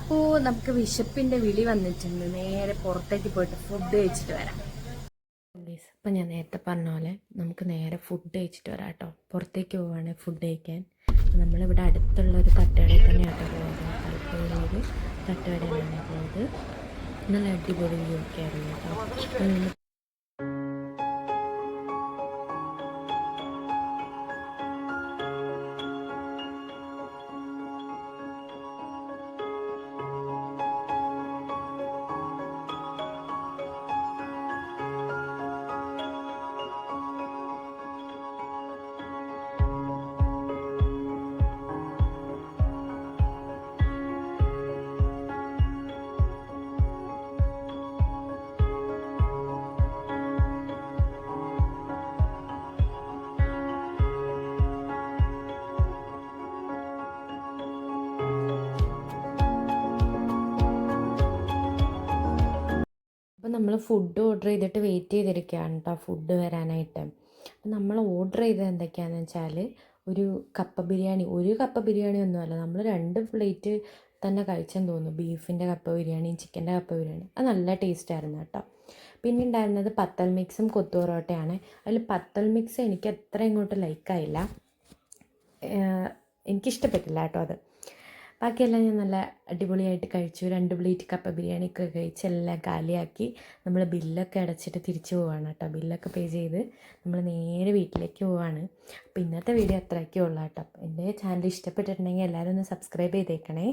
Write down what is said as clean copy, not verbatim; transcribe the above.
അപ്പോൾ നമുക്ക് വിശപ്പിൻ്റെ വിളി വന്നിട്ടുണ്ട്. നേരെ പുറത്തേക്ക് പോയിട്ട് ഫുഡ് കഴിച്ചിട്ട് വരാം. അപ്പം ഞാൻ നേരത്തെ പറഞ്ഞ പോലെ നമുക്ക് നേരെ ഫുഡ് കഴിച്ചിട്ട് വരാം കേട്ടോ. പുറത്തേക്ക് പോവുകയാണ് ഫുഡ് കഴിക്കാൻ. നമ്മളിവിടെ അടുത്തുള്ളൊരു തട്ടുകടയിൽ തന്നെയാണ് പോകുന്നത്. ആലപ്പുഴയിലൊരു തട്ടുകടയിലാണ് പോകുന്നത്. നല്ല അടിപൊളി വ്യൂ ഒക്കെ ആയിരുന്നു കേട്ടോ. അപ്പോൾ നമ്മൾ ഫുഡ് ഓർഡർ ചെയ്തിട്ട് വെയിറ്റ് ചെയ്തിരിക്കുകയാണ് കേട്ടോ ഫുഡ് വരാനായിട്ട്. അപ്പം നമ്മൾ ഓർഡർ ചെയ്തത് എന്തൊക്കെയാണെന്ന് വെച്ചാൽ ഒരു കപ്പ ബിരിയാണി ഒന്നുമല്ല, നമ്മൾ 2 പ്ലേറ്റ് തന്നെ കഴിച്ചെന്ന് തോന്നുന്നു. ബീഫിൻ്റെ കപ്പ ബിരിയാണിയും ചിക്കൻ്റെ കപ്പ ബിരിയാണി അത് നല്ല ടേസ്റ്റായിരുന്നു കേട്ടോ. പിന്നെ ഉണ്ടായിരുന്നത് പത്തൽ മിക്സും കൊത്തു പൊറോട്ടയാണ്. അതിൽ പത്തൽ മിക്സ് എനിക്ക് അത്ര ഇങ്ങോട്ട് ലൈക്കായില്ല, എനിക്കിഷ്ടപ്പെട്ടില്ല കേട്ടോ അത്. ബാക്കിയെല്ലാം ഞാൻ നല്ല അടിപൊളിയായിട്ട് കഴിച്ചു. 2 പ്ലേറ്റ് കപ്പ ബിരിയാണിയൊക്കെ കഴിച്ച് എല്ലാം കാലിയാക്കി നമ്മൾ ബില്ലൊക്കെ അടച്ചിട്ട് തിരിച്ചു പോവുകയാണ് കേട്ടോ. ബില്ലൊക്കെ പേ ചെയ്ത് നമ്മൾ നേരെ വീട്ടിലേക്ക് പോവുകയാണ്. അപ്പോൾ ഇന്നത്തെ വീഡിയോ അത്രയൊക്കെ ഉള്ളൂ കേട്ടോ. എൻ്റെ ചാനൽ ഇഷ്ടപ്പെട്ടിട്ടുണ്ടെങ്കിൽ എല്ലാവരും ഒന്ന് സബ്സ്ക്രൈബ് ചെയ്തേക്കണേ.